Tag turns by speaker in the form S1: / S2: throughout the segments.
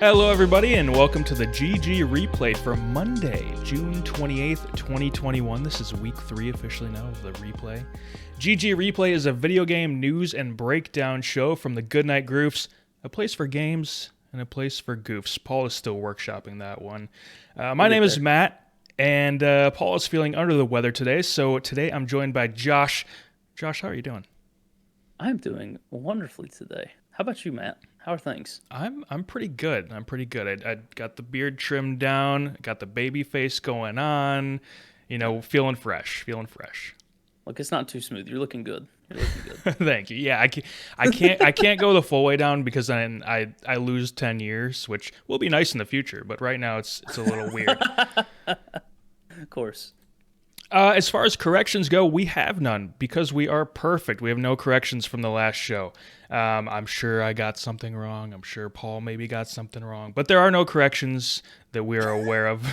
S1: Hello, everybody, and welcome to the GG Replay for Monday, June 28th, 2021. This is week 3 officially now of the replay. GG Replay is a video game news and breakdown show from the Goodnight Groofs, a place for games and a place for goofs. Paul is still workshopping that one. My name is Matt, and Paul is feeling under the weather today, so today I'm joined by Josh. Josh, how are you doing?
S2: I'm doing wonderfully today. How about you, Matt? How are things?
S1: I'm pretty good. I got the beard trimmed down, got the baby face going on, feeling fresh.
S2: Look, it's not too smooth. You're looking good.
S1: Thank you. Yeah, I can't go the full way down because then I lose 10 years, which will be nice in the future, but right now it's a little weird.
S2: Of course.
S1: As far as corrections go, we have none because we are perfect. We have no corrections from the last show. I'm sure I got something wrong. I'm sure Paul maybe got something wrong. But there are no corrections that we are aware of.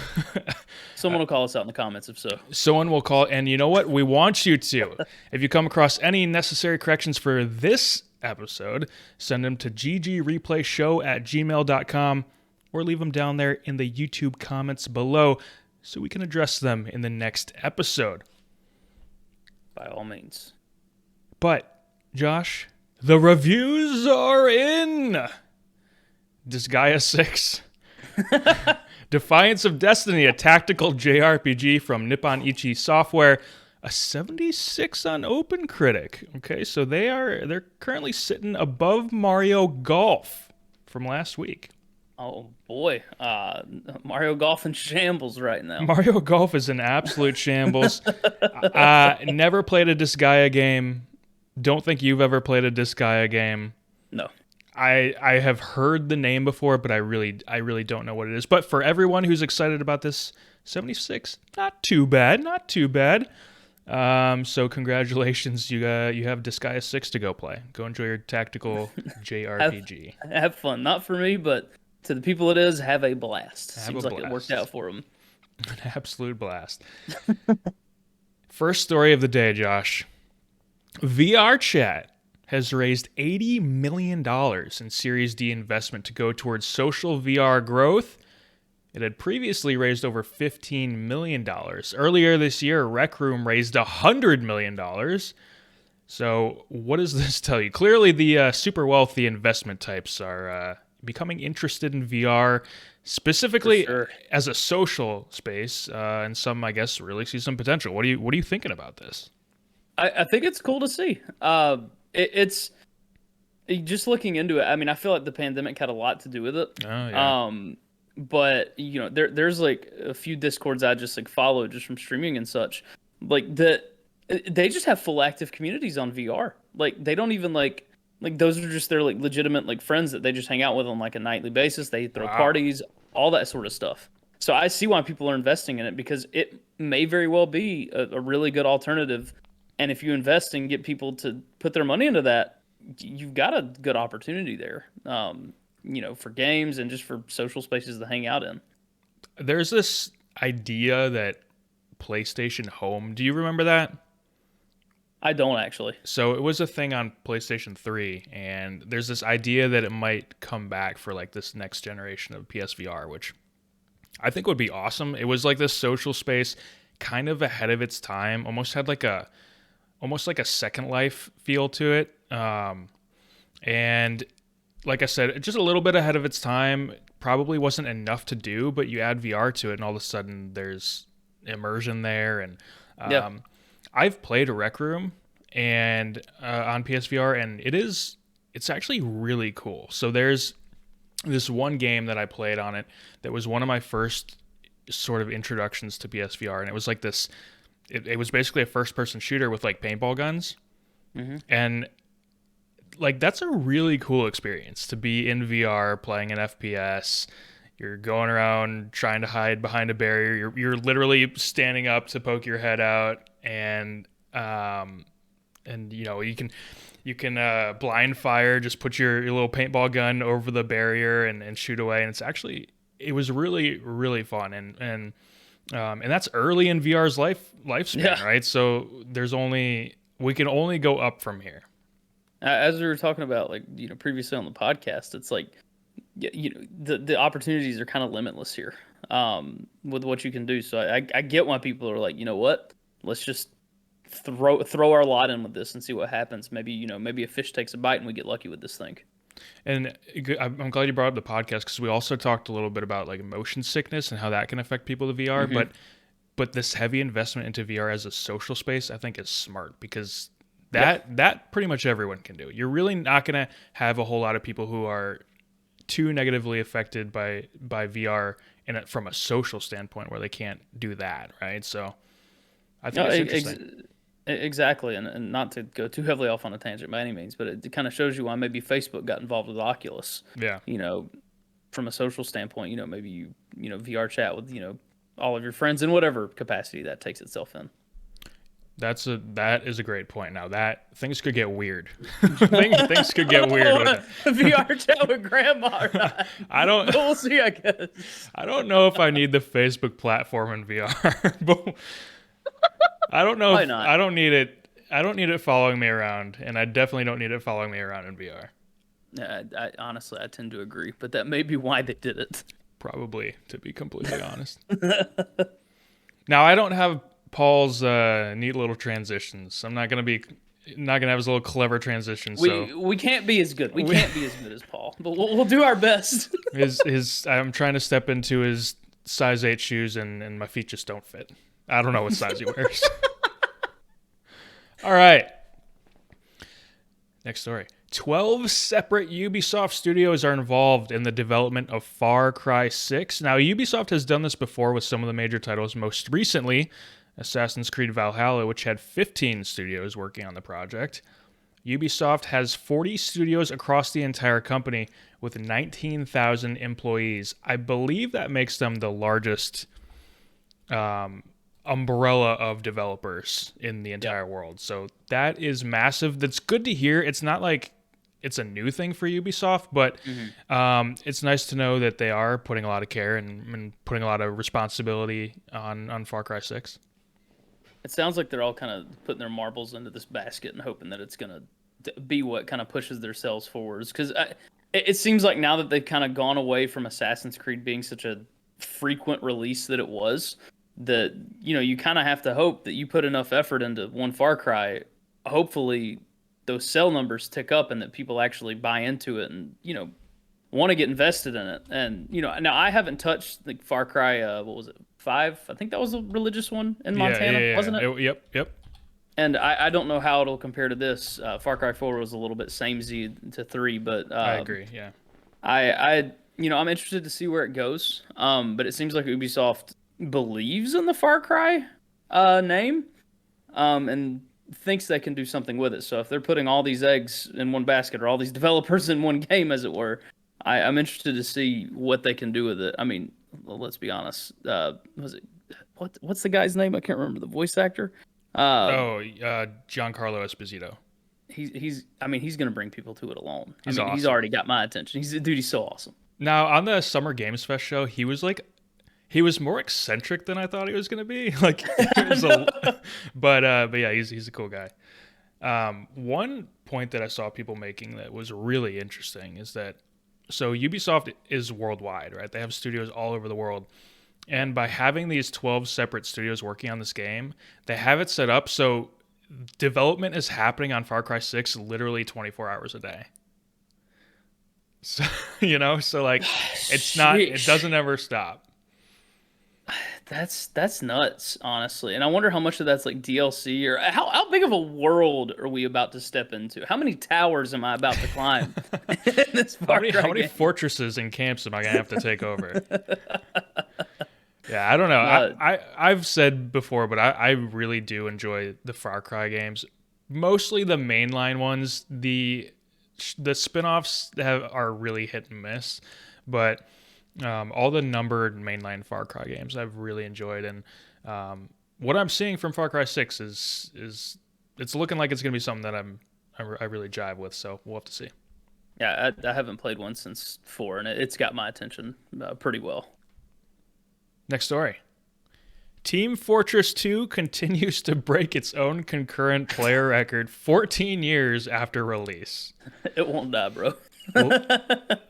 S2: Someone will call us out in the comments if so.
S1: Someone will call, and you know what? We want you to. If you come across any necessary corrections for this episode, send them to ggreplayshow@gmail.com or leave them down there in the YouTube comments below so we can address them in the next episode.
S2: By all means.
S1: But, Josh, the reviews are in! Disgaea 6. Defiance of Destiny, a tactical JRPG from Nippon Ichi Software. A 76 on OpenCritic. Okay, so they're currently sitting above Mario Golf from last week.
S2: Oh boy, Mario Golf in shambles right now.
S1: Mario Golf is an absolute shambles. Never played a Disgaea game. Don't think you've ever played a Disgaea game.
S2: No.
S1: I have heard the name before, but I really don't know what it is. But for everyone who's excited about this, 76, not too bad. So congratulations, you have Disgaea 6 to go play. Go enjoy your tactical JRPG.
S2: Have fun. Not for me, but to the people it is, have a blast. Seems like it worked out for them.
S1: An absolute blast. First story of the day, Josh. VRChat has raised $80 million in Series D investment to go towards social VR growth. It had previously raised over $15 million. Earlier this year, Rec Room raised $100 million. So what does this tell you? Clearly, the super wealthy investment types are becoming interested in VR, specifically as a social space, and some, I guess, really see some potential. What are you thinking about this?
S2: I think it's cool to see. It's just looking into it. I mean, I feel like the pandemic had a lot to do with it.
S1: Oh, yeah.
S2: But there's like a few Discords I just like follow just from streaming and such. Like they just have full active communities on VR. Like they don't even like those are just their like legitimate like friends that they just hang out with on like a nightly basis. They throw parties, all that sort of stuff. So I see why people are investing in it because it may very well be a really good alternative. And if you invest and get people to put their money into that, you've got a good opportunity there. For games and just for social spaces to hang out in.
S1: There's this idea that PlayStation Home, do you remember that?
S2: I don't actually.
S1: So it was a thing on PlayStation 3, and there's this idea that it might come back for like this next generation of PSVR, which I think would be awesome. It was like this social space, kind of ahead of its time, almost like a Second Life feel to it. And like I said, just a little bit ahead of its time. Probably wasn't enough to do, but you add VR to it, and all of a sudden there's immersion there. And I've played a Rec Room and on PSVR, and it's actually really cool. So there's this one game that I played on it that was one of my first sort of introductions to PSVR, and it was like this. It was basically a first-person shooter with like paintball guns, and like that's a really cool experience to be in VR playing an FPS. You're going around trying to hide behind a barrier. You're literally standing up to poke your head out, and you can blind fire. Just put your little paintball gun over the barrier and shoot away. And it was really really fun and that's early in VR's lifespan, right? So there's only we can only go up from here.
S2: As we were talking about, like, previously on the podcast, it's like, the opportunities are kind of limitless here, with what you can do. So I get why people are like, you know what, let's just throw our lot in with this and see what happens. Maybe, maybe a fish takes a bite and we get lucky with this thing.
S1: And I'm glad you brought up the podcast, because we also talked a little bit about like motion sickness and how that can affect people with VR.
S2: Mm-hmm.
S1: But this heavy investment into VR as a social space, I think, is smart, because that pretty much everyone can do. You're really not going to have a whole lot of people who are too negatively affected by VR from a social standpoint where they can't do that, right? So I think it's interesting.
S2: Exactly, and not to go too heavily off on a tangent by any means, but it kind of shows you why maybe Facebook got involved with Oculus.
S1: Yeah.
S2: From a social standpoint, maybe VRChat with all of your friends in whatever capacity that takes itself in.
S1: That is a great point. Now that things could get weird. things could get weird with it.
S2: VRChat with grandma. Or not.
S1: I don't.
S2: But we'll see, I guess.
S1: I don't know if I need the Facebook platform in VR, but I don't know. I don't need it. I don't need it following me around, and I definitely don't need it following me around in VR.
S2: I honestly, I tend to agree, but that may be why they did it.
S1: Probably, to be completely honest. Now, I don't have Paul's neat little transitions. I'm not gonna have his little clever transitions.
S2: We can't be as good. We can't be as good as Paul, but we'll do our best.
S1: I'm trying to step into his size 8 shoes, and my feet just don't fit. I don't know what size he wears. All right. Next story. 12 separate Ubisoft studios are involved in the development of Far Cry 6. Now, Ubisoft has done this before with some of the major titles. Most recently, Assassin's Creed Valhalla, which had 15 studios working on the project. Ubisoft has 40 studios across the entire company with 19,000 employees. I believe that makes them the largest umbrella of developers in the entire world. So that is massive. That's good to hear. It's not like it's a new thing for Ubisoft, but it's nice to know that they are putting a lot of care and putting a lot of responsibility on Far Cry 6.
S2: It sounds like they're all kind of putting their marbles into this basket and hoping that it's going to be what kind of pushes their sales forwards. Because it seems like now that they've kind of gone away from Assassin's Creed being such a frequent release that it was, that you kind of have to hope that you put enough effort into one Far Cry, hopefully those sell numbers tick up and that people actually buy into it and want to get invested in it. And now I haven't touched the Far Cry what was it, 5? I think that was a religious one in Montana, wasn't it?
S1: Yep.
S2: And I don't know how it'll compare to this. Far Cry 4 was a little bit samey to 3, but
S1: I agree. Yeah.
S2: I'm interested to see where it goes. But it seems like Ubisoft believes in the Far Cry name, and thinks they can do something with it. So if they're putting all these eggs in one basket, or all these developers in one game, as it were, I'm interested to see what they can do with it. I mean, let's be honest. Was it what's the guy's name? I can't remember the voice actor.
S1: Giancarlo Esposito.
S2: He's going to bring people to it alone.
S1: Awesome.
S2: He's already got my attention. He's so awesome.
S1: Now, on the Summer Games Fest show, he was more eccentric than I thought he was going to be. Like, but yeah, he's a cool guy. One point that I saw people making that was really interesting is that, so Ubisoft is worldwide, right? They have studios all over the world. And by having these 12 separate studios working on this game, they have it set up so development is happening on Far Cry 6 literally 24 hours a day. So, so like it doesn't ever stop.
S2: That's nuts, honestly. And I wonder how much of that's like DLC, or how big of a world are we about to step into? How many towers am I about to climb in this Far Cry
S1: How many
S2: game?
S1: fortresses and camps am I going to have to take over? Yeah, I don't know. I've said before, but I really do enjoy the Far Cry games. Mostly the mainline ones. The spin-offs are really hit and miss. But all the numbered mainline Far Cry games I've really enjoyed. And what I'm seeing from Far Cry 6 is it's looking like it's going to be something that I really jive with. So we'll have to see.
S2: Yeah, I haven't played one since 4, and it's got my attention pretty well.
S1: Next story. Team Fortress 2 continues to break its own concurrent player record 14 years after release.
S2: It won't die, bro.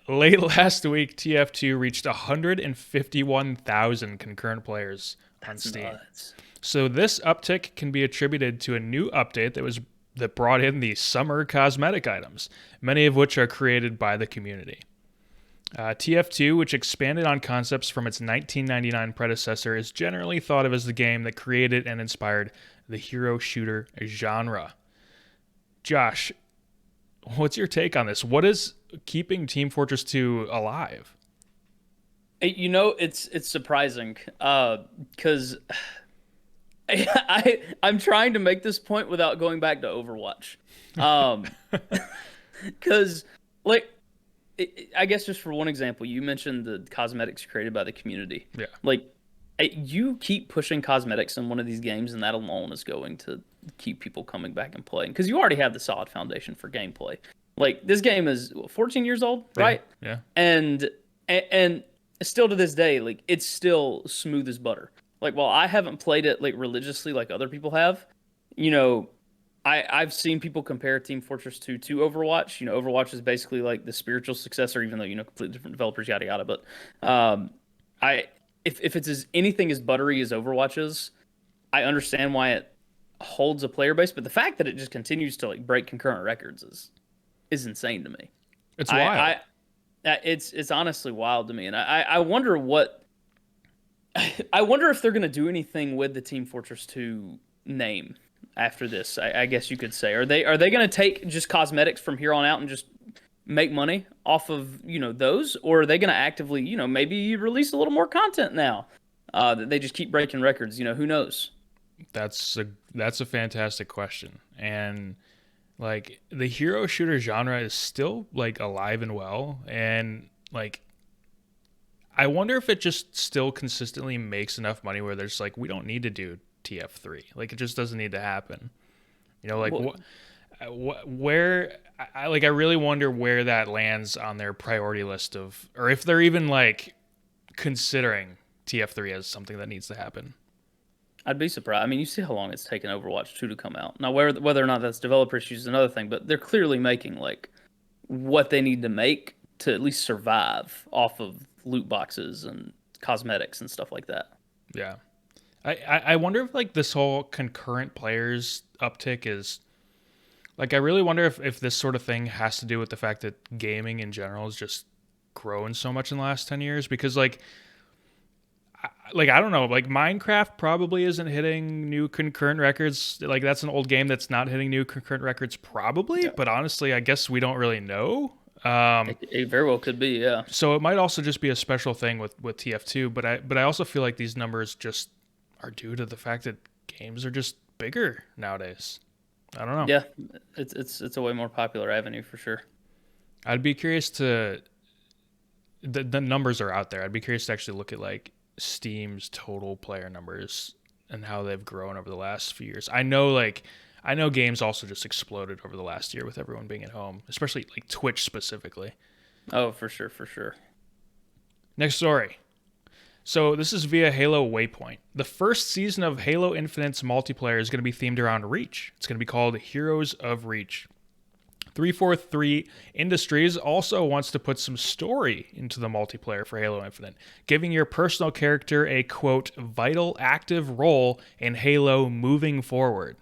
S1: Late last week, TF2 reached 151,000 concurrent players on Steam.
S2: Nuts.
S1: So this uptick can be attributed to a new update that brought in the summer cosmetic items, many of which are created by the community. TF2, which expanded on concepts from its 1999 predecessor, is generally thought of as the game that created and inspired the hero shooter genre. Josh, what's your take on this? What is keeping Team Fortress 2 alive?
S2: It's surprising because I'm trying to make this point without going back to Overwatch. Because I guess just for one example, you mentioned the cosmetics created by the community.
S1: Yeah.
S2: You keep pushing cosmetics in one of these games, and that alone is going to keep people coming back and playing because you already have the solid foundation for gameplay. This game is 14 years old, right?
S1: Yeah. And
S2: still to this day, it's still smooth as butter. While I haven't played it religiously like other people have, I've seen people compare Team Fortress 2 to Overwatch. Overwatch is basically the spiritual successor, even though completely different developers, yada yada. But if it's anything as buttery as Overwatch is, I understand why it holds a player base. But the fact that it just continues to break concurrent records is insane to me.
S1: It's wild.
S2: It's honestly wild to me, and I wonder I wonder if they're gonna do anything with the Team Fortress 2 name after this. I guess you could say, are they going to take just cosmetics from here on out and just make money off of those, or are they going to actively maybe release a little more content now that they just keep breaking records? Who knows?
S1: That's a fantastic question, and the hero shooter genre is still alive and well, and I wonder if it just still consistently makes enough money where there's we don't need to do TF3. It just doesn't need to happen. Where I really wonder where that lands on their priority list or if they're even considering TF3 as something that needs to happen.
S2: I'd be surprised. I mean, you see how long it's taken Overwatch 2 to come out. Now, whether or not that's developer issues is another thing, but they're clearly making what they need to make to at least survive off of loot boxes and cosmetics and stuff like that.
S1: Yeah. I wonder if this whole concurrent players uptick is I really wonder if this sort of thing has to do with the fact that gaming in general has just grown so much in the last 10 years because I don't know, Minecraft probably isn't hitting new concurrent records. That's an old game that's not hitting new concurrent records probably, yeah. But honestly, I guess we don't really know.
S2: It very well could be, yeah.
S1: So it might also just be a special thing with TF2, but I also feel like these numbers just are due to the fact that games are just bigger nowadays. I don't know.
S2: Yeah, it's a way more popular avenue for sure.
S1: I'd be curious the numbers are out there. I'd be curious to actually look at Steam's total player numbers and how they've grown over the last few years. I know games also just exploded over the last year with everyone being at home, especially Twitch specifically.
S2: Oh, for sure, for sure.
S1: Next story. So this is via Halo Waypoint. The first season of Halo Infinite's multiplayer is going to be themed around Reach. It's going to be called Heroes of Reach. 343 Industries also wants to put some story into the multiplayer for Halo Infinite, giving your personal character a, quote, vital active role in Halo moving forward.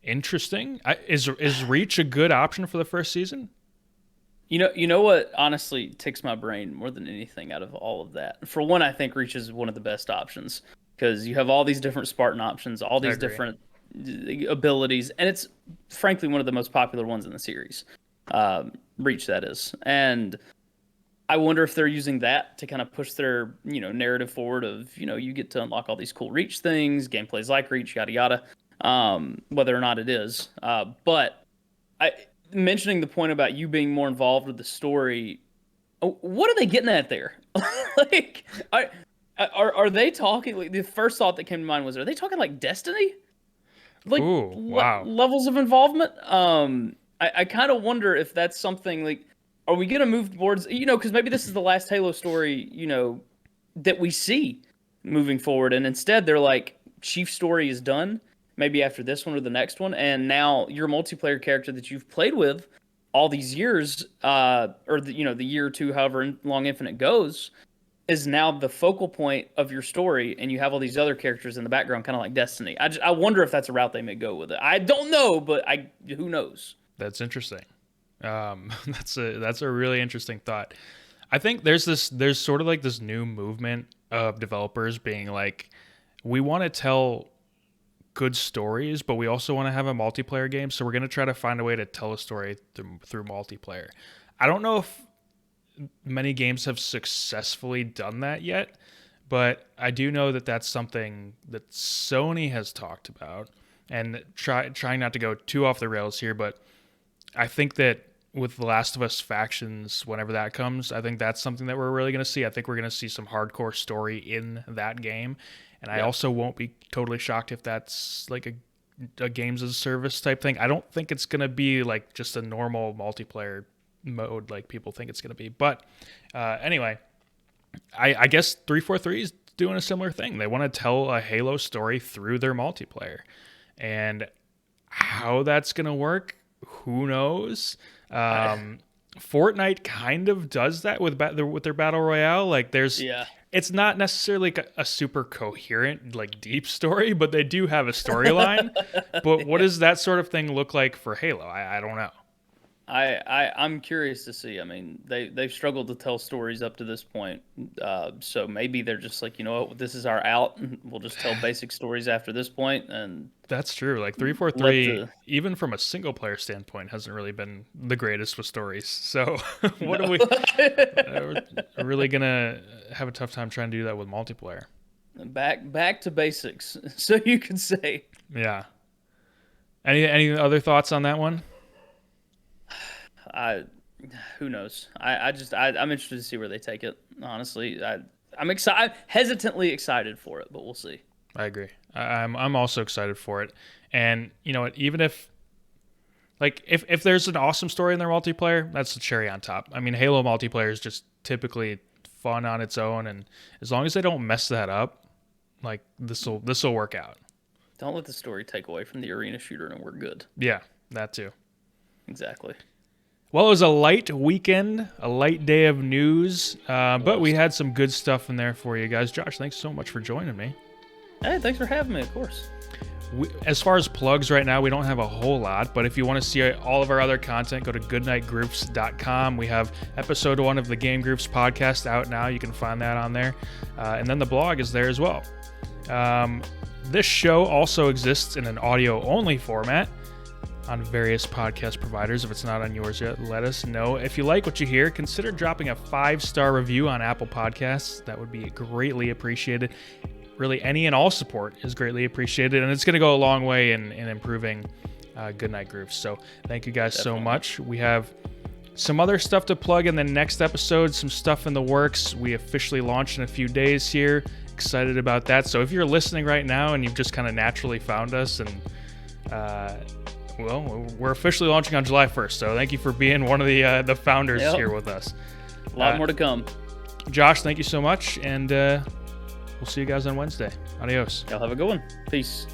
S1: Interesting. Is Reach a good option for the first season?
S2: You know what honestly ticks my brain more than anything out of all of that? For one, I think Reach is one of the best options because you have all these different Spartan options, all these different abilities, and it's frankly one of the most popular ones in the series. Reach, that is. And I wonder if they're using that to kind of push their, narrative forward of, you get to unlock all these cool Reach things, gameplay's like Reach, yada yada. Whether or not it is. But mentioning the point about you being more involved with the story, what are they getting at there? Are they talking? The first thought that came to mind was, are they talking Destiny?
S1: Ooh, wow.
S2: Levels of involvement? I kind of wonder if that's something are we going to move towards, because maybe this is the last Halo story, that we see. moving forward. And instead, they're like, chief story is done, maybe after this one or the next one, and now your multiplayer character that you've played with all these years, or the year or two, however long Infinite goes, is now the focal point of your story, and you have all these other characters in the background, kind of like Destiny. I wonder if that's a route they may go with it. I don't know, but who knows?
S1: That's interesting. That's a really interesting thought. I think there's sort of like this new movement of developers being like, we want to tell good stories, but we also want to have a multiplayer game, so we're going to try to find a way to tell a story through multiplayer. I don't know if many games have successfully done that yet, but I do know that that's something that Sony has talked about, and trying not to go too off the rails here, but I think that with The Last of Us Factions, whenever that comes, I think that's something that we're really going to see. I think we're going to see some hardcore story in that game, and I also won't be totally shocked if that's like a games as a service type thing. I don't think it's going to be like just a normal multiplayer mode like people think it's going to be. But anyway, I guess 343 is doing a similar thing. They want to tell a Halo story through their multiplayer. And how that's going to work, who knows? Fortnite kind of does that with their Battle Royale. Like it's not necessarily a super coherent, like deep story, but they do have a storyline. But what does that sort of thing look like for Halo? I don't know.
S2: I'm curious to see. I mean, they've struggled to tell stories up to this point, so maybe they're just like, you know what, this is our out. We'll just tell basic stories after this point, and
S1: that's true. Like 343, even from a single player standpoint, hasn't really been the greatest with stories. So what are we? We're really gonna have a tough time trying to do that with multiplayer.
S2: Back to basics, so you could say.
S1: Yeah. Any other thoughts on that one?
S2: Who knows? I'm interested to see where they take it. Honestly, I'm excited, hesitantly excited for it, but we'll see.
S1: I agree. I'm also excited for it, and you know what? Even if there's an awesome story in their multiplayer, that's the cherry on top. I mean, Halo multiplayer is just typically fun on its own, and as long as they don't mess that up, like this will work out.
S2: Don't let the story take away from the arena shooter, and we're good.
S1: Yeah, that too.
S2: Exactly.
S1: Well, it was a light weekend, a light day of news, but we had some good stuff in there for you guys. Josh, thanks so much for joining me.
S2: Hey, thanks for having me, of course.
S1: As far as plugs right now, we don't have a whole lot, but if you want to see all of our other content, go to goodnightgroofs.com. We have episode 1 of the Game Groofs podcast out now. You can find that on there. And then the blog is there as well. This show also exists in an audio-only format on various podcast providers. If it's not on yours yet, let us know. If you like what you hear, consider dropping a 5-star review on Apple Podcasts. That would be greatly appreciated. Really, any and all support is greatly appreciated, and it's going to go a long way in improving Goodnight Groofs. So thank you guys so much. We have some other stuff to plug in the next episode, some stuff in the works. We officially launch in a few days here. Excited about that. So if you're listening right now and you've just kind of naturally found us, and well, we're officially launching on July 1st, so thank you for being one of the founders here with us.
S2: A lot more to come.
S1: Josh, thank you so much, and we'll see you guys on Wednesday. Adios.
S2: Y'all have a good one. Peace.